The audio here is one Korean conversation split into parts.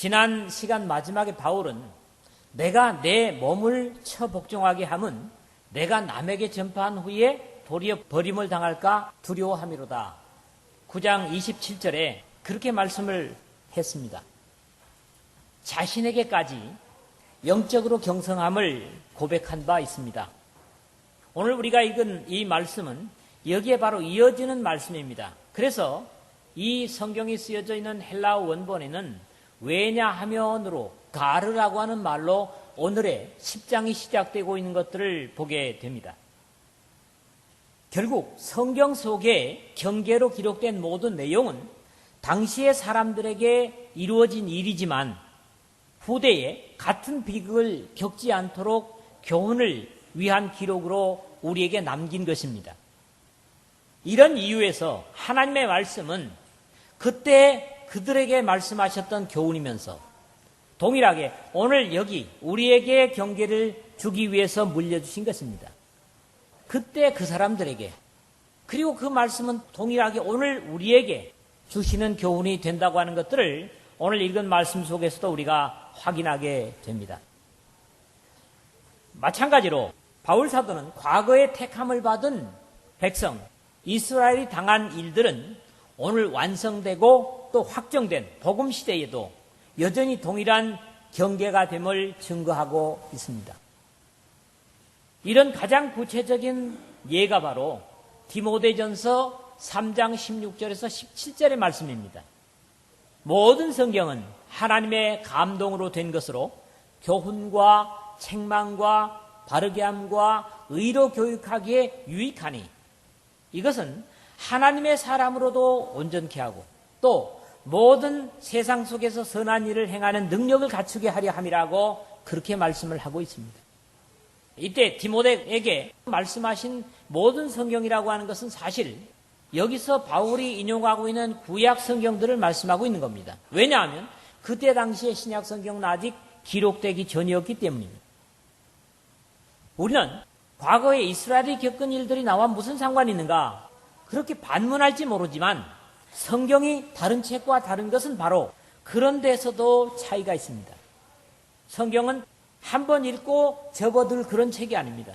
지난 시간 마지막에 바울은 내가 내 몸을 처 복종하게 함은 내가 남에게 전파한 후에 도리어 버림을 당할까 두려워함이로다. 9장 27절에 그렇게 말씀을 했습니다. 자신에게까지 영적으로 경성함을 고백한 바 있습니다. 오늘 우리가 읽은 이 말씀은 여기에 바로 이어지는 말씀입니다. 그래서 이 성경이 쓰여져 있는 헬라어 원본에는 왜냐하면으로 가르라고 하는 말로 오늘의 10장이 시작되고 있는 것들을 보게 됩니다. 결국 성경 속에 경계로 기록된 모든 내용은 당시의 사람들에게 이루어진 일이지만 후대에 같은 비극을 겪지 않도록 교훈을 위한 기록으로 우리에게 남긴 것입니다. 이런 이유에서 하나님의 말씀은 그때 그들에게 말씀하셨던 교훈이면서 동일하게 오늘 여기 우리에게 경계를 주기 위해서 물려주신 것입니다. 그때 그 사람들에게, 그리고 그 말씀은 동일하게 오늘 우리에게 주시는 교훈이 된다고 하는 것들을 오늘 읽은 말씀 속에서도 우리가 확인하게 됩니다. 마찬가지로 바울 사도는 과거에 택함을 받은 백성 이스라엘이 당한 일들은 오늘 완성되고 또 확정된 복음 시대에도 여전히 동일한 경계가 됨을 증거하고 있습니다. 이런 가장 구체적인 예가 바로 디모데전서 3장 16절에서 17절의 말씀입니다. 모든 성경은 하나님의 감동으로 된 것으로 교훈과 책망과 바르게 함과 의로 교육하기에 유익하니 이것은 하나님의 사람으로도 온전케 하고 또 모든 세상 속에서 선한 일을 행하는 능력을 갖추게 하려 함이라고 그렇게 말씀을 하고 있습니다. 이때 디모데에게 말씀하신 모든 성경이라고 하는 것은 사실 여기서 바울이 인용하고 있는 구약 성경들을 말씀하고 있는 겁니다. 왜냐하면 그때 당시에 신약 성경은 아직 기록되기 전이었기 때문입니다. 우리는 과거에 이스라엘이 겪은 일들이 나와 무슨 상관이 있는가 그렇게 반문할지 모르지만 성경이 다른 책과 다른 것은 바로 그런 데서도 차이가 있습니다. 성경은 한 번 읽고 접어들 그런 책이 아닙니다.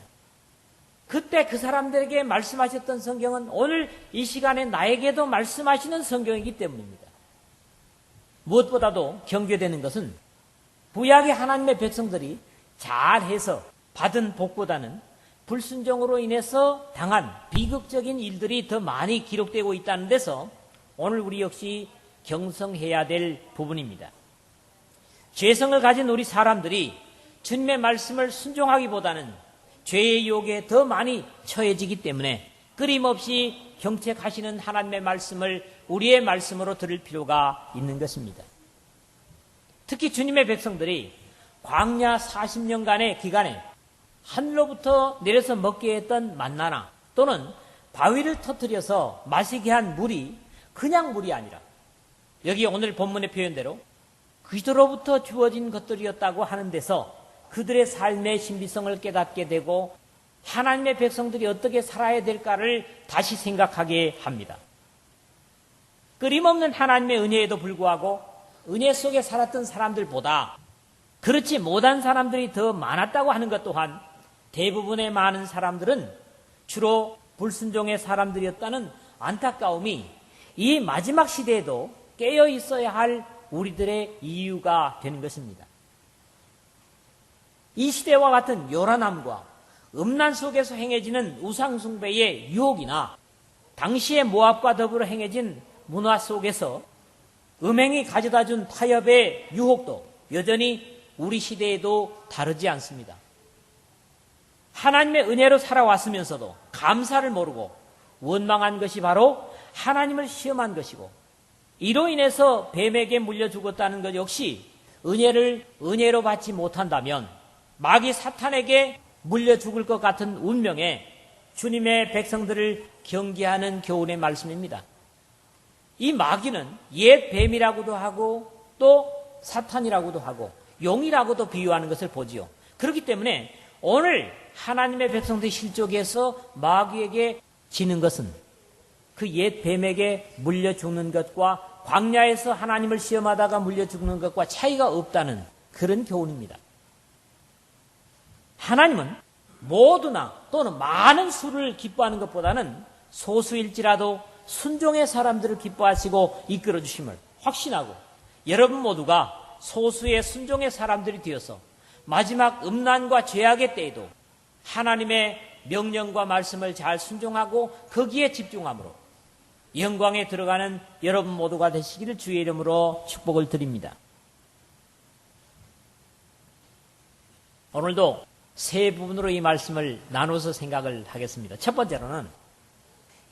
그때 그 사람들에게 말씀하셨던 성경은 오늘 이 시간에 나에게도 말씀하시는 성경이기 때문입니다. 무엇보다도 경계되는 것은 구약의 하나님의 백성들이 잘해서 받은 복보다는 불순종으로 인해서 당한 비극적인 일들이 더 많이 기록되고 있다는 데서 오늘 우리 역시 경성해야 될 부분입니다. 죄성을 가진 우리 사람들이 주님의 말씀을 순종하기보다는 죄의 유혹에 더 많이 처해지기 때문에 끊임없이 경책하시는 하나님의 말씀을 우리의 말씀으로 들을 필요가 있는 것입니다. 특히 주님의 백성들이 광야 40년간의 기간에 하늘로부터 내려서 먹게 했던 만나나 또는 바위를 터뜨려서 마시게 한 물이 그냥 물이 아니라 여기 오늘 본문의 표현대로 그리스도로부터 주어진 것들이었다고 하는 데서 그들의 삶의 신비성을 깨닫게 되고 하나님의 백성들이 어떻게 살아야 될까를 다시 생각하게 합니다. 끊임없는 하나님의 은혜에도 불구하고 은혜 속에 살았던 사람들보다 그렇지 못한 사람들이 더 많았다고 하는 것 또한 대부분의 많은 사람들은 주로 불순종의 사람들이었다는 안타까움이 이 마지막 시대에도 깨어 있어야 할 우리들의 이유가 되는 것입니다. 이 시대와 같은 요란함과 음란 속에서 행해지는 우상숭배의 유혹이나 당시의 모압과 더불어 행해진 문화 속에서 음행이 가져다준 타협의 유혹도 여전히 우리 시대에도 다르지 않습니다. 하나님의 은혜로 살아왔으면서도 감사를 모르고 원망한 것이 바로 하나님을 시험한 것이고 이로 인해서 뱀에게 물려 죽었다는 것 역시 은혜를 은혜로 받지 못한다면 마귀 사탄에게 물려 죽을 것 같은 운명에 주님의 백성들을 경계하는 교훈의 말씀입니다. 이 마귀는 옛 뱀이라고도 하고 또 사탄이라고도 하고 용이라고도 비유하는 것을 보지요. 그렇기 때문에 오늘 하나님의 백성들의 실족에서 마귀에게 지는 것은 그 옛 뱀에게 물려 죽는 것과 광야에서 하나님을 시험하다가 물려 죽는 것과 차이가 없다는 그런 교훈입니다. 하나님은 모두나 또는 많은 수를 기뻐하는 것보다는 소수일지라도 순종의 사람들을 기뻐하시고 이끌어 주심을 확신하고 여러분 모두가 소수의 순종의 사람들이 되어서 마지막 음란과 죄악의 때에도 하나님의 명령과 말씀을 잘 순종하고 거기에 집중함으로 영광에 들어가는 여러분 모두가 되시기를 주의 이름으로 축복을 드립니다. 오늘도 세 부분으로 이 말씀을 나눠서 생각을 하겠습니다. 첫 번째로는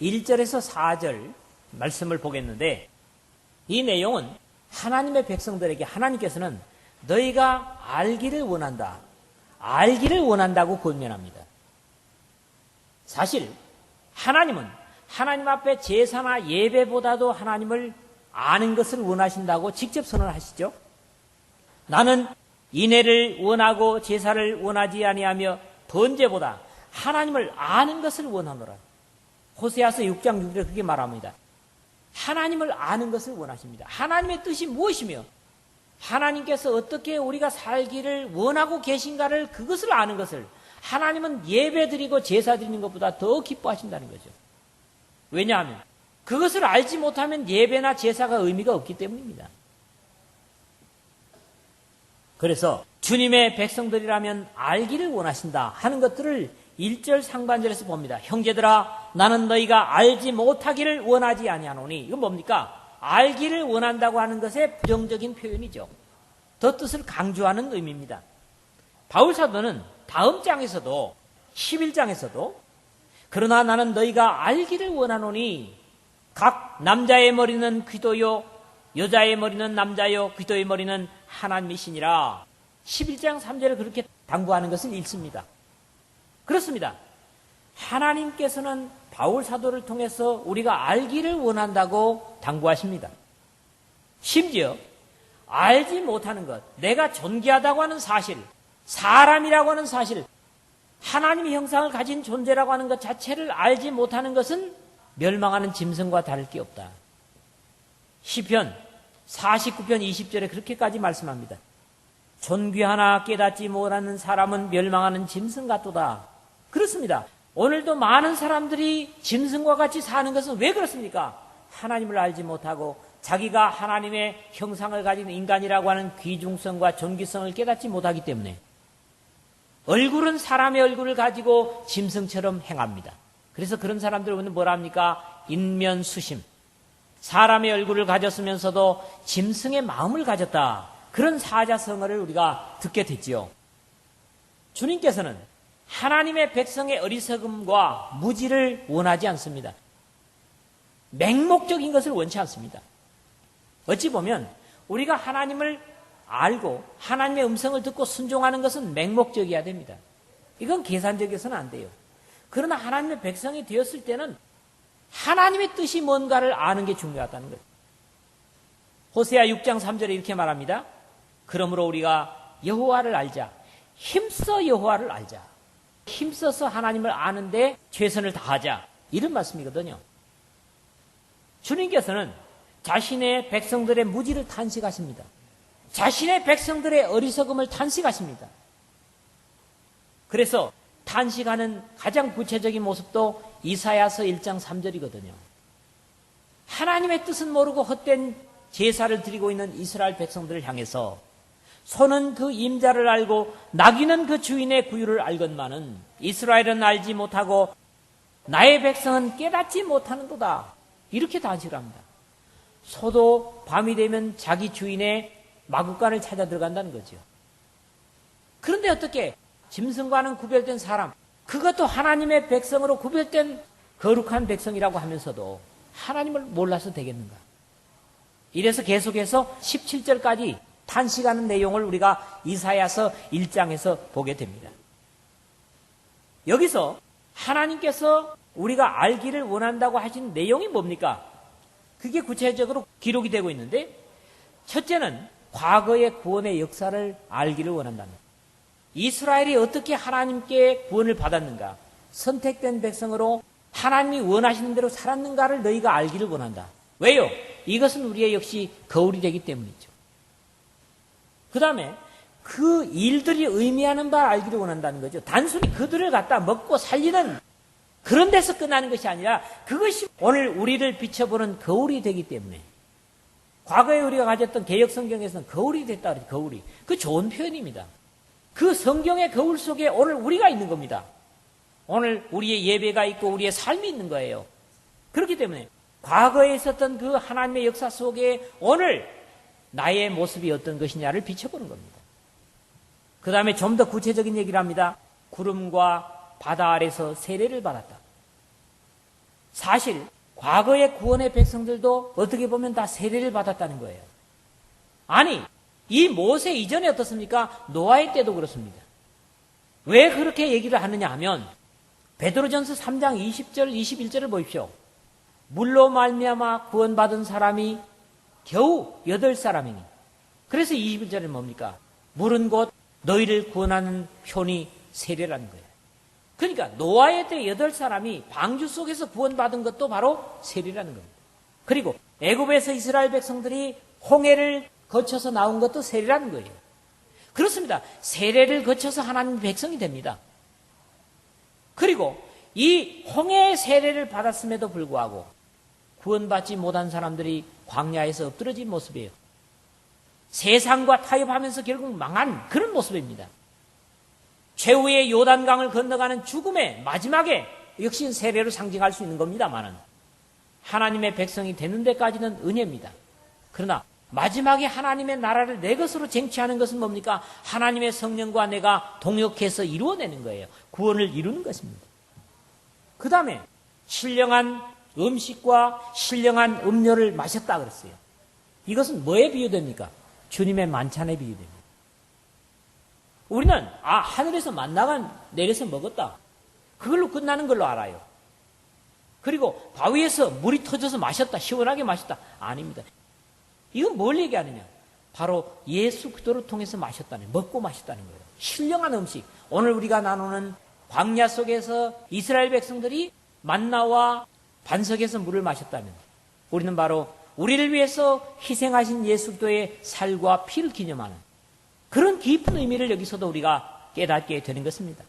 1절에서 4절 말씀을 보겠는데 이 내용은 하나님의 백성들에게 하나님께서는 너희가 알기를 원한다. 알기를 원한다고 권면합니다. 사실 하나님은 하나님 앞에 제사나 예배보다도 하나님을 아는 것을 원하신다고 직접 선언하시죠. 나는 인애를 원하고 제사를 원하지 아니하며 번제보다 하나님을 아는 것을 원하노라. 호세아서 6장 6절에 그렇게 말합니다. 하나님을 아는 것을 원하십니다. 하나님의 뜻이 무엇이며 하나님께서 어떻게 우리가 살기를 원하고 계신가를 그것을 아는 것을 하나님은 예배드리고 제사드리는 것보다 더 기뻐하신다는 거죠. 왜냐하면 그것을 알지 못하면 예배나 제사가 의미가 없기 때문입니다. 그래서 주님의 백성들이라면 알기를 원하신다 하는 것들을 1절 상반절에서 봅니다. 형제들아 나는 너희가 알지 못하기를 원하지 아니하노니 이건 뭡니까? 알기를 원한다고 하는 것의 부정적인 표현이죠. 더 뜻을 강조하는 의미입니다. 바울 사도는 다음 장에서도 11장에서도 그러나 나는 너희가 알기를 원하노니 각 남자의 머리는 귀도요 여자의 머리는 남자요 귀도의 머리는 하나님이시니라. 11장 3절에 그렇게 당부하는 것을 읽습니다. 그렇습니다. 하나님께서는 바울 사도를 통해서 우리가 알기를 원한다고 당부하십니다. 심지어 알지 못하는 것, 내가 존귀하다고 하는 사실, 사람이라고 하는 사실, 하나님의 형상을 가진 존재라고 하는 것 자체를 알지 못하는 것은 멸망하는 짐승과 다를 게 없다. 시편 49편 20절에 그렇게까지 말씀합니다. 존귀하나 깨닫지 못하는 사람은 멸망하는 짐승 같도다. 그렇습니다. 오늘도 많은 사람들이 짐승과 같이 사는 것은 왜 그렇습니까? 하나님을 알지 못하고 자기가 하나님의 형상을 가진 인간이라고 하는 귀중성과 존귀성을 깨닫지 못하기 때문에 얼굴은 사람의 얼굴을 가지고 짐승처럼 행합니다. 그래서 그런 사람들은 뭐라 합니까? 인면수심. 사람의 얼굴을 가졌으면서도 짐승의 마음을 가졌다. 그런 사자성어를 우리가 듣게 됐지요. 주님께서는 하나님의 백성의 어리석음과 무지를 원하지 않습니다. 맹목적인 것을 원치 않습니다. 어찌 보면 우리가 하나님을 알고 하나님의 음성을 듣고 순종하는 것은 맹목적이어야 됩니다. 이건 계산적이어서는 안 돼요. 그러나 하나님의 백성이 되었을 때는 하나님의 뜻이 뭔가를 아는 게 중요하다는 거예요. 호세아 6장 3절에 이렇게 말합니다. 그러므로 우리가 여호와를 알자. 힘써 여호와를 알자. 힘써서 하나님을 아는데 최선을 다하자. 이런 말씀이거든요. 주님께서는 자신의 백성들의 무지를 탄식하십니다. 자신의 백성들의 어리석음을 탄식하십니다. 그래서 탄식하는 가장 구체적인 모습도 이사야서 1장 3절이거든요. 하나님의 뜻은 모르고 헛된 제사를 드리고 있는 이스라엘 백성들을 향해서 소는 그 임자를 알고 나귀는 그 주인의 구유를 알건만은 이스라엘은 알지 못하고 나의 백성은 깨닫지 못하는도다. 이렇게 단식을 합니다. 소도 밤이 되면 자기 주인의 마구간을 찾아 들어간다는 거죠. 그런데 어떻게 짐승과는 구별된 사람, 그것도 하나님의 백성으로 구별된 거룩한 백성이라고 하면서도 하나님을 몰라서 되겠는가? 이래서 계속해서 17절까지 탄식하는 내용을 우리가 이사야서 1장에서 보게 됩니다. 여기서 하나님께서 우리가 알기를 원한다고 하신 내용이 뭡니까? 그게 구체적으로 기록이 되고 있는데, 첫째는 과거의 구원의 역사를 알기를 원한다는 거예요. 이스라엘이 어떻게 하나님께 구원을 받았는가, 선택된 백성으로 하나님이 원하시는 대로 살았는가를 너희가 알기를 원한다. 왜요? 이것은 우리의 역시 거울이 되기 때문이죠. 그 다음에 그 일들이 의미하는 바를 알기를 원한다는 거죠. 단순히 그들을 갖다 먹고 살리는 그런 데서 끝나는 것이 아니라 그것이 오늘 우리를 비춰보는 거울이 되기 때문에 과거에 우리가 가졌던 개역 성경에서는 거울이 됐다 그래요. 거울이. 그 좋은 표현입니다. 그 성경의 거울 속에 오늘 우리가 있는 겁니다. 오늘 우리의 예배가 있고 우리의 삶이 있는 거예요. 그렇기 때문에 과거에 있었던 그 하나님의 역사 속에 오늘 나의 모습이 어떤 것이냐를 비춰보는 겁니다. 그 다음에 좀 더 구체적인 얘기를 합니다. 구름과 바다 아래서 세례를 받았다. 사실 과거의 구원의 백성들도 어떻게 보면 다 세례를 받았다는 거예요. 아니, 이 모세 이전에 어떻습니까? 노아의 때도 그렇습니다. 왜 그렇게 얘기를 하느냐 하면 베드로전서 3장 20절, 21절을 보십시오. 물로 말미암아 구원받은 사람이 겨우 8사람이니. 그래서 21절은 뭡니까? 물은 곧 너희를 구원하는 표니 세례라는 거예요. 그러니까 노아의 때 8사람이 방주 속에서 구원받은 것도 바로 세례라는 겁니다. 그리고 애굽에서 이스라엘 백성들이 홍해를 거쳐서 나온 것도 세례라는 거예요. 그렇습니다. 세례를 거쳐서 하나님 백성이 됩니다. 그리고 이 홍해의 세례를 받았음에도 불구하고 구원받지 못한 사람들이 광야에서 엎드러진 모습이에요. 세상과 타협하면서 결국 망한 그런 모습입니다. 최후의 요단강을 건너가는 죽음의 마지막에 역시 세례로 상징할 수 있는 겁니다만은 하나님의 백성이 되는 데까지는 은혜입니다. 그러나 마지막에 하나님의 나라를 내 것으로 쟁취하는 것은 뭡니까? 하나님의 성령과 내가 동역해서 이루어내는 거예요. 구원을 이루는 것입니다. 그 다음에 신령한 음식과 신령한 음료를 마셨다 그랬어요. 이것은 뭐에 비유됩니까? 주님의 만찬에 비유됩니다. 우리는 하늘에서 만나가 내려서 먹었다. 그걸로 끝나는 걸로 알아요. 그리고 바위에서 물이 터져서 마셨다. 시원하게 마셨다. 아닙니다. 이건 뭘 얘기하느냐? 바로 예수 그리스도를 통해서 마셨다는, 먹고 마셨다는 거예요. 신령한 음식. 오늘 우리가 나누는 광야 속에서 이스라엘 백성들이 만나와 반석에서 물을 마셨다면 우리는 바로 우리를 위해서 희생하신 예수 그리스도의 살과 피를 기념하는 그런 깊은 의미를 여기서도 우리가 깨닫게 되는 것입니다.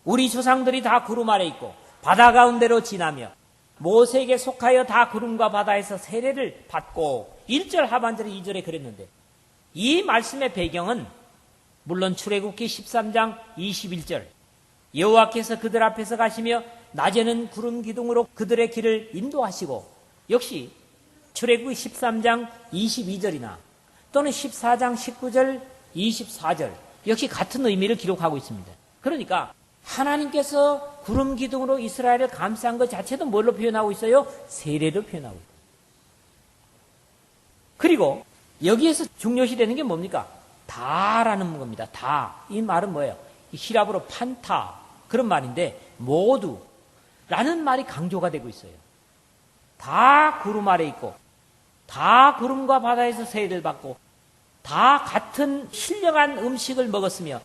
우리 조상들이 다 구름 아래 있고 바다 가운데로 지나며 모세에게 속하여 다 구름과 바다에서 세례를 받고 1절 하반절에 2절에 그랬는데 이 말씀의 배경은 물론 출애굽기 13장 21절 여호와께서 그들 앞에서 가시며 낮에는 구름 기둥으로 그들의 길을 인도하시고 역시 출애굽기 13장 22절이나 또는 14장 19절 24절 역시 같은 의미를 기록하고 있습니다. 그러니까 하나님께서 구름 기둥으로 이스라엘을 감싼 것 자체도 뭘로 표현하고 있어요? 세례로 표현하고 있어요. 그리고 여기에서 중요시 되는 게 뭡니까? 다라는 겁니다. 다. 이 말은 뭐예요? 히랍어로 판타 그런 말인데 모두라는 말이 강조가 되고 있어요. 다 구름 아래 있고 다 구름과 바다에서 세례를 받고 다 같은 신령한 음식을 먹었으며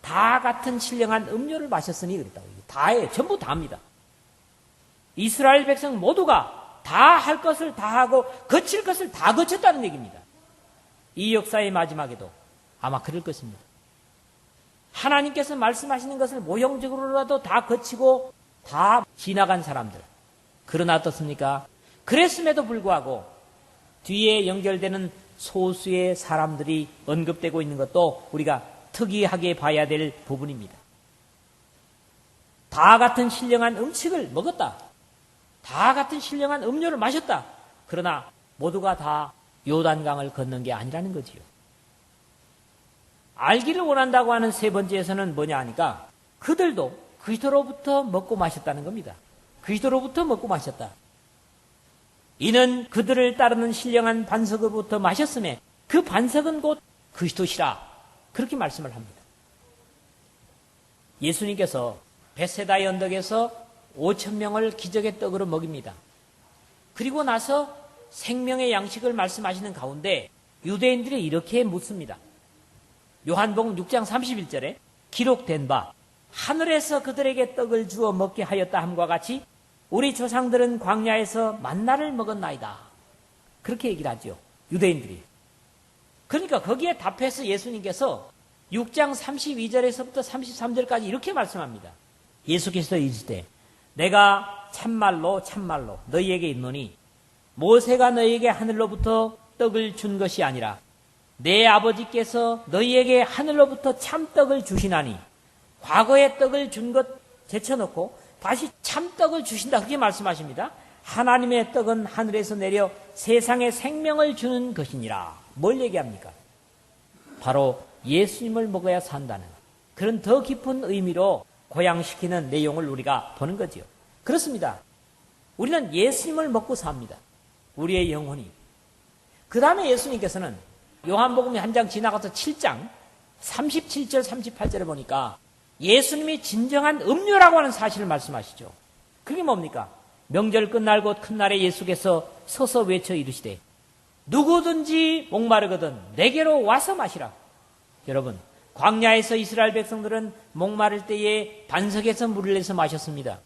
다 같은 신령한 음료를 마셨으니 그랬다고. 다예요. 전부 다입니다. 이스라엘 백성 모두가 다 할 것을 다 하고 거칠 것을 다 거쳤다는 얘기입니다. 이 역사의 마지막에도 아마 그럴 것입니다. 하나님께서 말씀하시는 것을 모형적으로라도 다 거치고 다 지나간 사람들. 그러나 어떻습니까? 그랬음에도 불구하고 뒤에 연결되는 소수의 사람들이 언급되고 있는 것도 우리가 특이하게 봐야 될 부분입니다. 다 같은 신령한 음식을 먹었다. 다 같은 신령한 음료를 마셨다. 그러나 모두가 다 요단강을 건넌 게 아니라는 거지요. 알기를 원한다고 하는 세 번째에서는 뭐냐 하니까 그들도 그리스도로부터 먹고 마셨다는 겁니다. 그리스도로부터 먹고 마셨다. 이는 그들을 따르는 신령한 반석으로부터 마셨음에 그 반석은 곧 그리스도시라. 그렇게 말씀을 합니다. 예수님께서 베세다의 언덕에서 5,000명을 기적의 떡으로 먹입니다. 그리고 나서 생명의 양식을 말씀하시는 가운데 유대인들이 이렇게 묻습니다. 요한복음 6장 31절에 기록된 바 하늘에서 그들에게 떡을 주어 먹게 하였다 함과 같이 우리 조상들은 광야에서 만나를 먹었나이다. 그렇게 얘기를 하죠. 유대인들이. 그러니까 거기에 답해서 예수님께서 6장 32절에서부터 33절까지 이렇게 말씀합니다. 예수께서 이르시되 내가 참말로 참말로 너희에게 있노니 모세가 너희에게 하늘로부터 떡을 준 것이 아니라 내 아버지께서 너희에게 하늘로부터 참떡을 주시나니 과거의 떡을 준 것 제쳐놓고 다시 참떡을 주신다. 그렇게 말씀하십니다. 하나님의 떡은 하늘에서 내려 세상에 생명을 주는 것이니라. 뭘 얘기합니까? 바로 예수님을 먹어야 산다는 그런 더 깊은 의미로 고양시키는 내용을 우리가 보는 거지요. 그렇습니다. 우리는 예수님을 먹고 삽니다. 우리의 영혼이. 그 다음에 예수님께서는 요한복음이 한 장 지나가서 7장 37절 38절에 보니까 예수님이 진정한 음료라고 하는 사실을 말씀하시죠. 그게 뭡니까? 명절 끝날 곧 큰 날에 예수께서 서서 외쳐 이르시되 누구든지 목마르거든 내게로 와서 마시라. 여러분, 광야에서 이스라엘 백성들은 목마를 때에 반석에서 물을 내서 마셨습니다.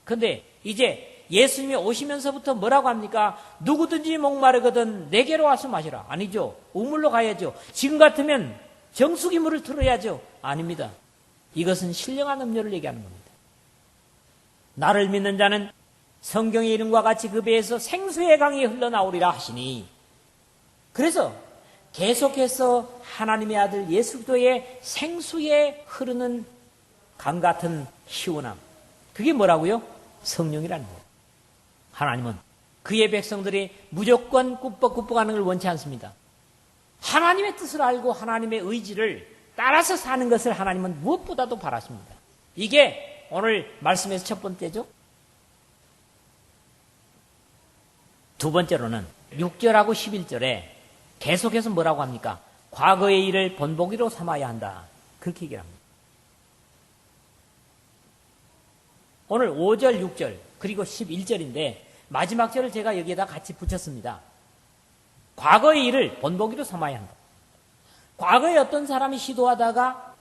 그런데 이제 예수님이 오시면서부터 뭐라고 합니까? 누구든지 목마르거든 내게로 와서 마시라. 아니죠. 우물로 가야죠. 지금 같으면 정수기 물을 틀어야죠. 아닙니다. 이것은 신령한 음료를 얘기하는 겁니다. 나를 믿는 자는 성경의 이름과 같이 그 배에서 생수의 강이 흘러나오리라 하시니, 그래서 계속해서 하나님의 아들 예수 그리스도의 생수에 흐르는 강 같은 시원함, 그게 뭐라고요? 성령이라는 거예요. 하나님은 그의 백성들이 무조건 꾸벅꾸벅하는 걸 원치 않습니다. 하나님의 뜻을 알고 하나님의 의지를 따라서 사는 것을 하나님은 무엇보다도 바라십니다. 이게 오늘 말씀에서 첫 번째죠. 두 번째로는 6절하고 11절에 계속해서 뭐라고 합니까? 과거의 일을 본보기로 삼아야 한다. 그렇게 얘기를 합니다. 오늘 5절, 6절, 그리고 11절인데 마지막 절을 제가 여기에다 같이 붙였습니다. 과거의 일을 본보기로 삼아야 한다. 과거에 어떤 사람이 시도하다가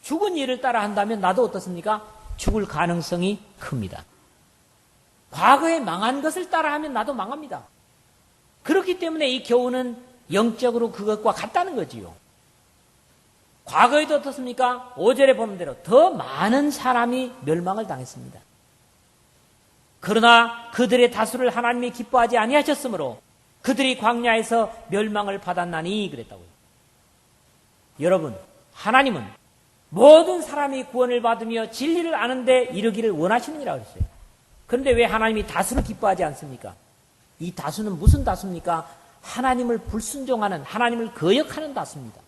죽은 일을 따라 한다면 나도 어떻습니까? 죽을 가능성이 큽니다. 과거에 망한 것을 따라하면 나도 망합니다. 그렇기 때문에 이 교훈은 영적으로 그것과 같다는 거지요. 과거에도 어떻습니까? 5절에 보는 대로 더 많은 사람이 멸망을 당했습니다. 그러나 그들의 다수를 하나님이 기뻐하지 아니하셨으므로 그들이 광야에서 멸망을 받았나니 그랬다고요. 여러분, 하나님은 모든 사람이 구원을 받으며 진리를 아는데 이르기를 원하시느니라고 했어요. 그런데 왜 하나님이 다수를 기뻐하지 않습니까? 이 다수는 무슨 다수입니까? 하나님을 불순종하는, 하나님을 거역하는 다수입니다.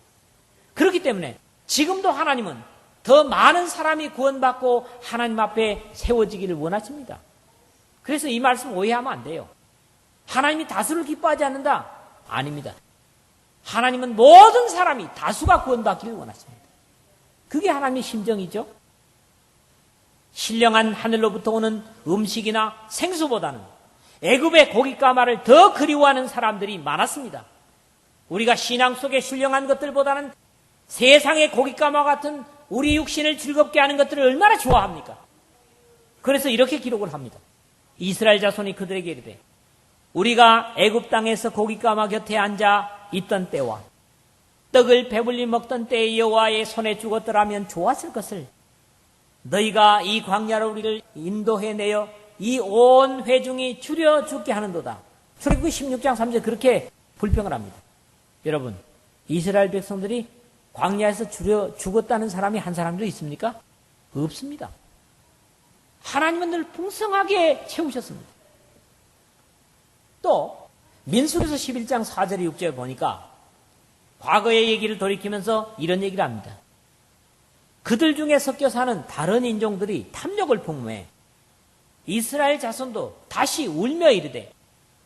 그렇기 때문에 지금도 하나님은 더 많은 사람이 구원받고 하나님 앞에 세워지기를 원하십니다. 그래서 이 말씀 오해하면 안 돼요. 하나님이 다수를 기뻐하지 않는다? 아닙니다. 하나님은 모든 사람이 다수가 구원받기를 원하십니다. 그게 하나님의 심정이죠. 신령한 하늘로부터 오는 음식이나 생수보다는 애굽의 고깃가마를 더 그리워하는 사람들이 많았습니다. 우리가 신앙 속에 신령한 것들보다는 세상의 고깃가마 같은 우리 육신을 즐겁게 하는 것들을 얼마나 좋아합니까? 그래서 이렇게 기록을 합니다. 이스라엘 자손이 그들에게 이르되 우리가 애굽 땅에서 고깃가마 곁에 앉아 있던 때와 떡을 배불리 먹던 때에 여호와의 손에 죽었더라면 좋았을 것을 너희가 이 광야로 우리를 인도해내어 이 온 회중이 줄여 죽게 하는도다. 출애굽기 16장 3절 그렇게 불평을 합니다. 여러분, 이스라엘 백성들이 광야에서 줄여 죽었다는 사람이 한 사람도 있습니까? 없습니다. 하나님은 늘 풍성하게 채우셨습니다. 또 민수기서 11장 4절에 6절에 보니까 과거의 얘기를 돌이키면서 이런 얘기를 합니다. 그들 중에 섞여 사는 다른 인종들이 탐욕을 풍부해 이스라엘 자손도 다시 울며 이르되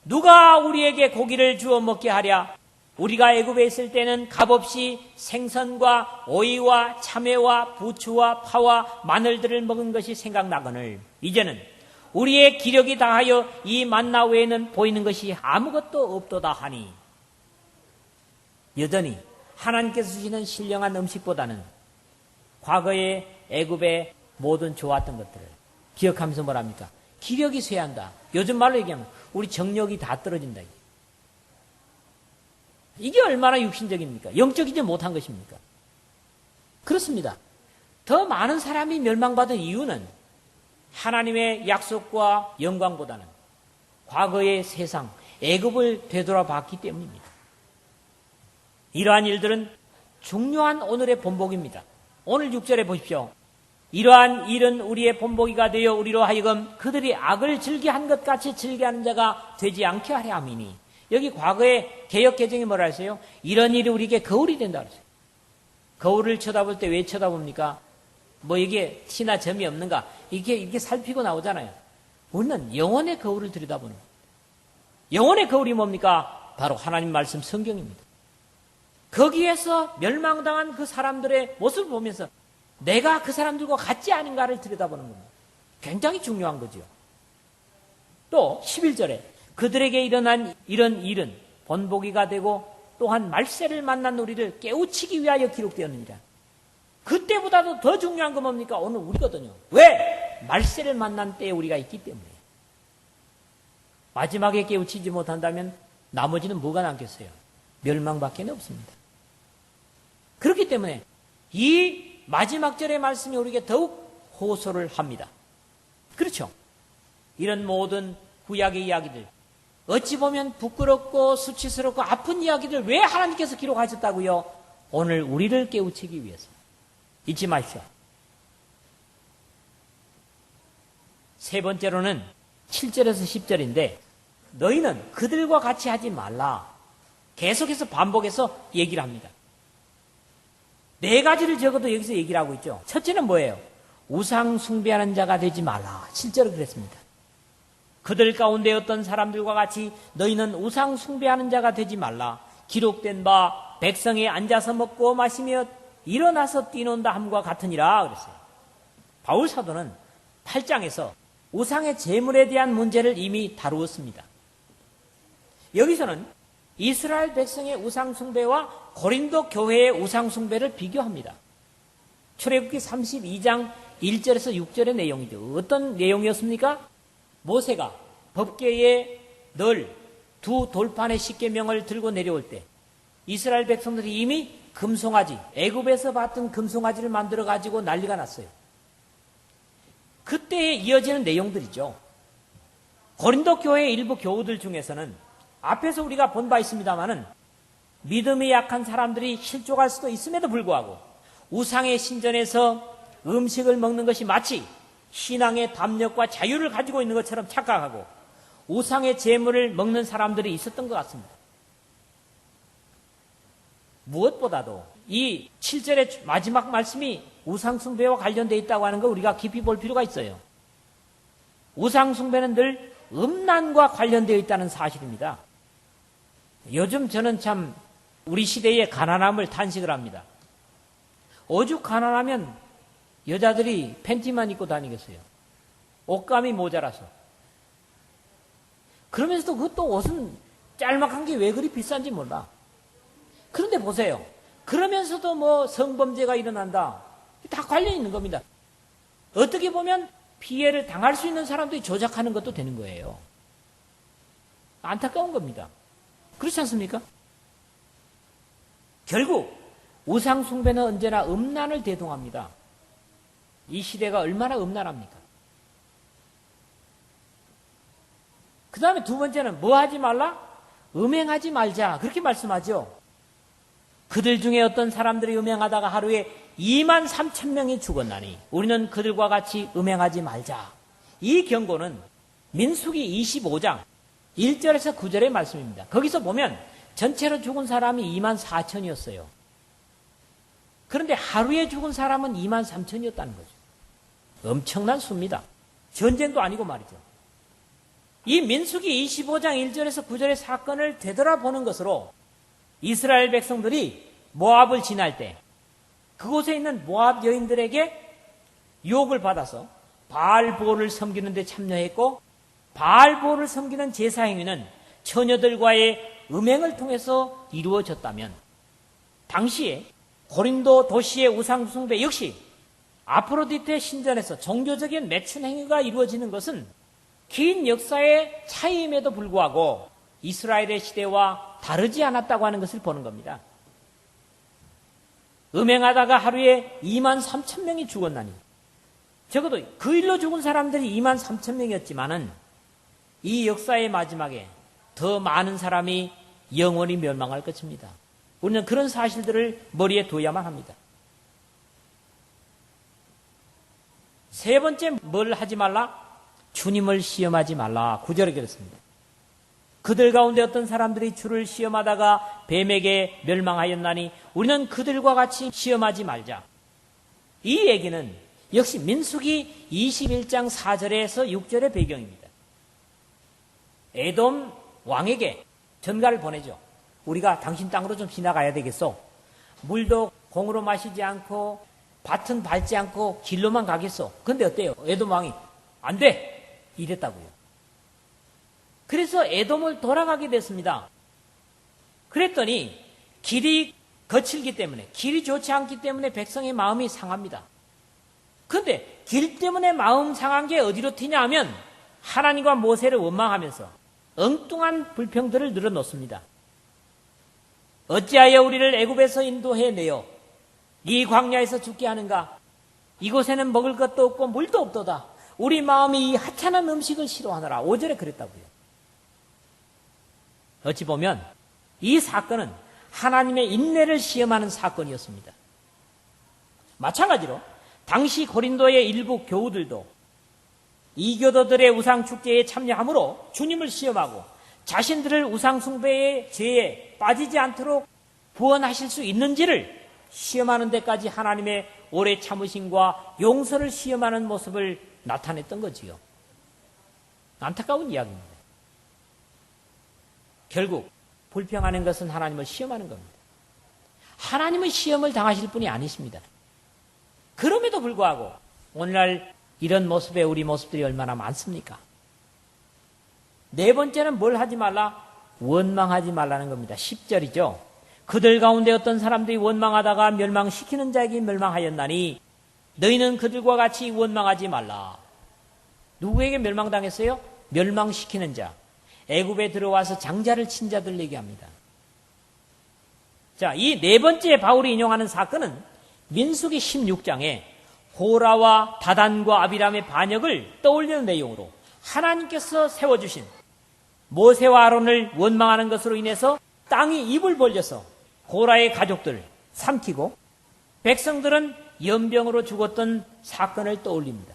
누가 우리에게 고기를 주어 먹게 하랴? 우리가 애굽에 있을 때는 값없이 생선과 오이와 참외와 부추와 파와 마늘들을 먹은 것이 생각나거늘 이제는 우리의 기력이 다하여 이 만나 외에는 보이는 것이 아무것도 없도다 하니, 여전히 하나님께서 주시는 신령한 음식보다는 과거의 애굽의 모든 좋았던 것들을 기억하면서 뭐랍니까? 기력이 쇠한다. 요즘 말로 얘기하면 우리 정력이 다 떨어진다. 이게 얼마나 육신적입니까? 영적이지 못한 것입니까? 그렇습니다. 더 많은 사람이 멸망받은 이유는 하나님의 약속과 영광보다는 과거의 세상, 애굽을 되돌아봤기 때문입니다. 이러한 일들은 중요한 오늘의 본보기입니다. 오늘 6절에 보십시오. 이러한 일은 우리의 본보기가 되어 우리로 하여금 그들이 악을 즐겨한 것 같이 즐겨하는 자가 되지 않게 하려 함이니. 여기 과거의 개역 개정이 뭐라 했어요? 이런 일이 우리에게 거울이 된다 그랬어요. 거울을 쳐다볼 때 왜 쳐다봅니까? 뭐 이게 티나 점이 없는가? 이게 살피고 나오잖아요. 우리는 영혼의 거울을 들여다보는 거예요. 영혼의 거울이 뭡니까? 바로 하나님 말씀 성경입니다. 거기에서 멸망당한 그 사람들의 모습을 보면서 내가 그 사람들과 같지 않은가를 들여다보는 겁니다. 굉장히 중요한 거죠. 또 11절에 그들에게 일어난 이런 일은 본보기가 되고 또한 말세를 만난 우리를 깨우치기 위하여 기록되었느니라. 그때보다도 더 중요한 건 뭡니까? 오늘 우리거든요. 왜? 말세를 만난 때에 우리가 있기 때문에. 마지막에 깨우치지 못한다면 나머지는 뭐가 남겠어요? 멸망밖에 없습니다. 그렇기 때문에 이 마지막 절의 말씀이 우리에게 더욱 호소를 합니다. 그렇죠? 이런 모든 구약의 이야기들, 어찌 보면 부끄럽고 수치스럽고 아픈 이야기들 왜 하나님께서 기록하셨다고요? 오늘 우리를 깨우치기 위해서. 잊지 마십시오. 세 번째로는 7절에서 10절인데 너희는 그들과 같이 하지 말라. 계속해서 반복해서 얘기를 합니다. 네 가지를 적어도 여기서 얘기를 하고 있죠. 첫째는 뭐예요? 우상 숭배하는 자가 되지 말라. 실제로 그랬습니다. 그들 가운데 어떤 사람들과 같이 너희는 우상 숭배하는 자가 되지 말라. 기록된 바 백성이 앉아서 먹고 마시며 일어나서 뛰논다 함과 같으니라 그랬어요. 바울 사도는 8장에서 우상의 제물에 대한 문제를 이미 다루었습니다. 여기서는 이스라엘 백성의 우상 숭배와 고린도 교회의 우상 숭배를 비교합니다. 출애굽기 32장 1절에서 6절의 내용이죠. 어떤 내용이었습니까? 모세가 법궤에 늘 두 돌판의 십계명을 들고 내려올 때 이스라엘 백성들이 이미 금송아지, 애굽에서 봤던 금송아지를 만들어 가지고 난리가 났어요. 그때에 이어지는 내용들이죠. 고린도 교회의 일부 교우들 중에서는 앞에서 우리가 본 바 있습니다마는 믿음이 약한 사람들이 실족할 수도 있음에도 불구하고 우상의 신전에서 음식을 먹는 것이 마치 신앙의 담력과 자유를 가지고 있는 것처럼 착각하고 우상의 제물을 먹는 사람들이 있었던 것 같습니다. 무엇보다도 이 7절의 마지막 말씀이 우상숭배와 관련되어 있다고 하는 거 우리가 깊이 볼 필요가 있어요. 우상숭배는 늘 음란과 관련되어 있다는 사실입니다. 요즘 저는 참 우리 시대의 가난함을 탄식을 합니다. 오죽 가난하면 여자들이 팬티만 입고 다니겠어요. 옷감이 모자라서. 그러면서도 그것도 옷은 짤막한 게 왜 그리 비싼지 몰라. 그런데 보세요. 그러면서도 뭐 성범죄가 일어난다. 다 관련 있는 겁니다. 어떻게 보면 피해를 당할 수 있는 사람들이 조작하는 것도 되는 거예요. 안타까운 겁니다. 그렇지 않습니까? 결국 우상 숭배는 언제나 음란을 대동합니다. 이 시대가 얼마나 음란합니까? 그 다음에 두 번째는 뭐 하지 말라? 음행하지 말자. 그렇게 말씀하죠. 그들 중에 어떤 사람들이 음행하다가 하루에 2만 3천 명이 죽었나니 우리는 그들과 같이 음행하지 말자. 이 경고는 민수기 25장 1절에서 9절의 말씀입니다. 거기서 보면 전체로 죽은 사람이 2만 4천이었어요. 그런데 하루에 죽은 사람은 2만 3천이었다는 거죠. 엄청난 수입니다. 전쟁도 아니고 말이죠. 이 민수기 25장 1절에서 9절의 사건을 되돌아보는 것으로 이스라엘 백성들이 모압을 지날 때 그곳에 있는 모압 여인들에게 유혹을 받아서 바알보를 섬기는 데 참여했고 바알보를 섬기는 제사 행위는 처녀들과의 음행을 통해서 이루어졌다면 당시에 고린도 도시의 우상 숭배 역시 아프로디테 신전에서 종교적인 매춘 행위가 이루어지는 것은 긴 역사의 차이임에도 불구하고 이스라엘의 시대와 다르지 않았다고 하는 것을 보는 겁니다. 음행하다가 하루에 2만 3천 명이 죽었나니, 적어도 그 일로 죽은 사람들이 2만 3천 명이었지만은 이 역사의 마지막에 더 많은 사람이 영원히 멸망할 것입니다. 우리는 그런 사실들을 머리에 둬야만 합니다. 세 번째, 뭘 하지 말라? 주님을 시험하지 말라. 9절에 그렇습니다. 그들 가운데 어떤 사람들이 주를 시험하다가 뱀에게 멸망하였나니 우리는 그들과 같이 시험하지 말자. 이 얘기는 역시 민수기 21장 4절에서 6절의 배경입니다. 에돔 왕에게 전가를 보내죠. 우리가 당신 땅으로 좀 지나가야 되겠소. 물도 공으로 마시지 않고 밭은 밟지 않고 길로만 가겠소. 근데 어때요? 에돔 왕이 안 돼! 이랬다고요. 그래서 에돔을 돌아가게 됐습니다. 그랬더니 길이 거칠기 때문에, 길이 좋지 않기 때문에 백성의 마음이 상합니다. 그런데 길 때문에 마음 상한 게 어디로 튀냐 하면 하나님과 모세를 원망하면서 엉뚱한 불평들을 늘어놓습니다. 어찌하여 우리를 애굽에서 인도해내어 이 광야에서 죽게 하는가? 이곳에는 먹을 것도 없고 물도 없도다. 우리 마음이 이 하찮은 음식을 싫어하느라. 5절에 그랬다고요. 어찌 보면 이 사건은 하나님의 인내를 시험하는 사건이었습니다. 마찬가지로 당시 고린도의 일부 교우들도 이교도들의 우상축제에 참여함으로 주님을 시험하고 자신들을 우상숭배의 죄에 빠지지 않도록 구원하실 수 있는지를 시험하는 데까지 하나님의 오래 참으심과 용서를 시험하는 모습을 나타냈던 거지요. 안타까운 이야기입니다. 결국 불평하는 것은 하나님을 시험하는 겁니다. 하나님은 시험을 당하실 분이 아니십니다. 그럼에도 불구하고 오늘날 이런 모습의 우리 모습들이 얼마나 많습니까? 네 번째는 뭘 하지 말라? 원망하지 말라는 겁니다. 10절이죠. 그들 가운데 어떤 사람들이 원망하다가 멸망시키는 자에게 멸망하였나니 너희는 그들과 같이 원망하지 말라. 누구에게 멸망당했어요? 멸망시키는 자. 애굽에 들어와서 장자를 친 자들 얘기합니다. 자, 이 네 번째 바울이 인용하는 사건은 민수기 16장에 호라와 다단과 아비람의 반역을 떠올리는 내용으로 하나님께서 세워주신 모세와 아론을 원망하는 것으로 인해서 땅이 입을 벌려서 호라의 가족들을 삼키고 백성들은 연병으로 죽었던 사건을 떠올립니다.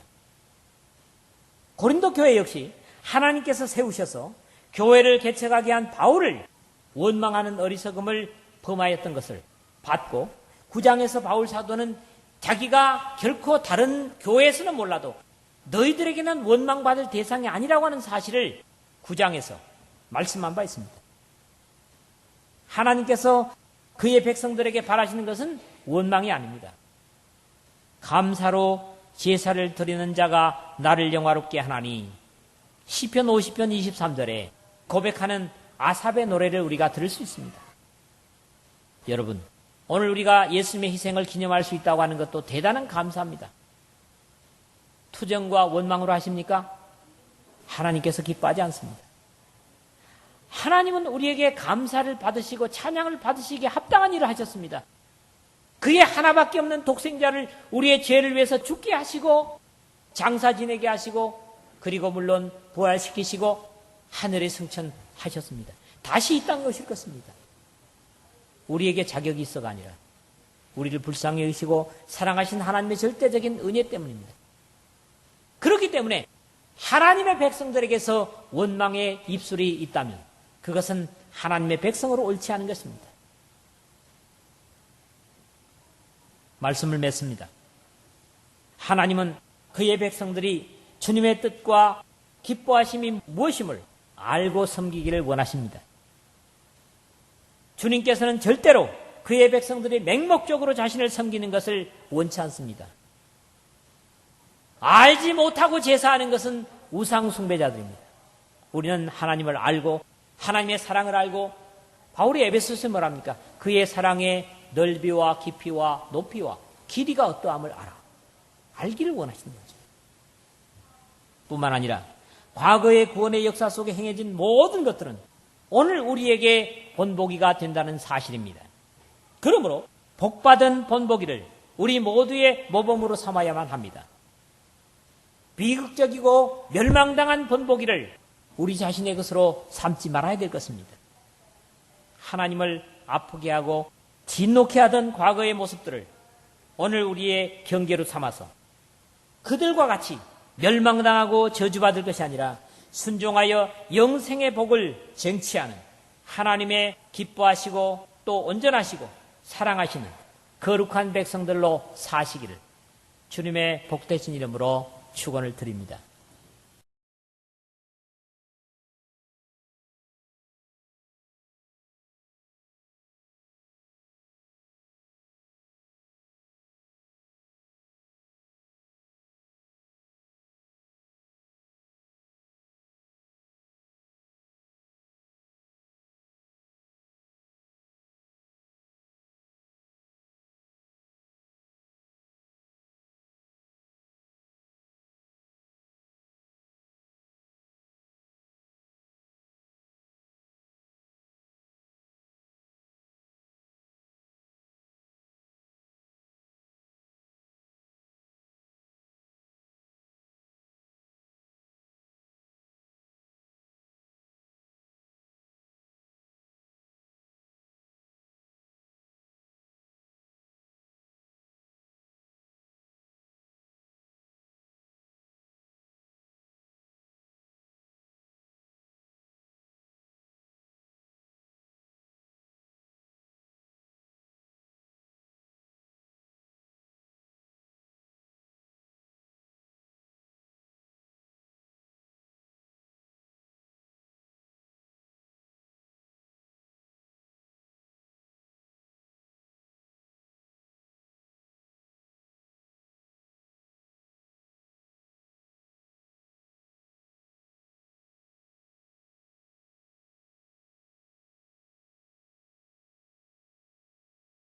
고린도 교회 역시 하나님께서 세우셔서 교회를 개척하게 한 바울을 원망하는 어리석음을 범하였던 것을 받고 9장에서 바울 사도는 자기가 결코 다른 교회에서는 몰라도 너희들에게는 원망받을 대상이 아니라고 하는 사실을 9장에서 말씀한 바 있습니다. 하나님께서 그의 백성들에게 바라시는 것은 원망이 아닙니다. 감사로 제사를 드리는 자가 나를 영화롭게 하나니 시편 50편 23절에 고백하는 아삽의 노래를 우리가 들을 수 있습니다. 여러분, 오늘 우리가 예수님의 희생을 기념할 수 있다고 하는 것도 대단한 감사합니다. 투정과 원망으로 하십니까? 하나님께서 기뻐하지 않습니다. 하나님은 우리에게 감사를 받으시고 찬양을 받으시기에 합당한 일을 하셨습니다. 그의 하나밖에 없는 독생자를 우리의 죄를 위해서 죽게 하시고 장사 지내게 하시고 그리고 물론 부활시키시고 하늘에 승천하셨습니다. 다시 이 땅에 오실 것입니다. 우리에게 자격이 있어가 아니라 우리를 불쌍히 여기시고 사랑하신 하나님의 절대적인 은혜 때문입니다. 그렇기 때문에 하나님의 백성들에게서 원망의 입술이 있다면 그것은 하나님의 백성으로 옳지 않은 것입니다. 말씀을 맺습니다. 하나님은 그의 백성들이 주님의 뜻과 기뻐하심이 무엇임을 알고 섬기기를 원하십니다. 주님께서는 절대로 그의 백성들이 맹목적으로 자신을 섬기는 것을 원치 않습니다. 알지 못하고 제사하는 것은 우상 숭배자들입니다. 우리는 하나님을 알고 하나님의 사랑을 알고 바울이 에베소서에 뭐랍니까? 그의 사랑의 넓이와 깊이와 높이와 길이가 어떠함을 알아. 알기를 원하시는 거죠. 뿐만 아니라 과거의 구원의 역사 속에 행해진 모든 것들은 오늘 우리에게 본보기가 된다는 사실입니다. 그러므로 복받은 본보기를 우리 모두의 모범으로 삼아야만 합니다. 비극적이고 멸망당한 본보기를 우리 자신의 것으로 삼지 말아야 될 것입니다. 하나님을 아프게 하고 진노케 하던 과거의 모습들을 오늘 우리의 경계로 삼아서 그들과 같이 멸망당하고 저주받을 것이 아니라 순종하여 영생의 복을 쟁취하는 하나님의 기뻐하시고 또 온전하시고 사랑하시는 거룩한 백성들로 사시기를 주님의 복되신 이름으로 축원을 드립니다.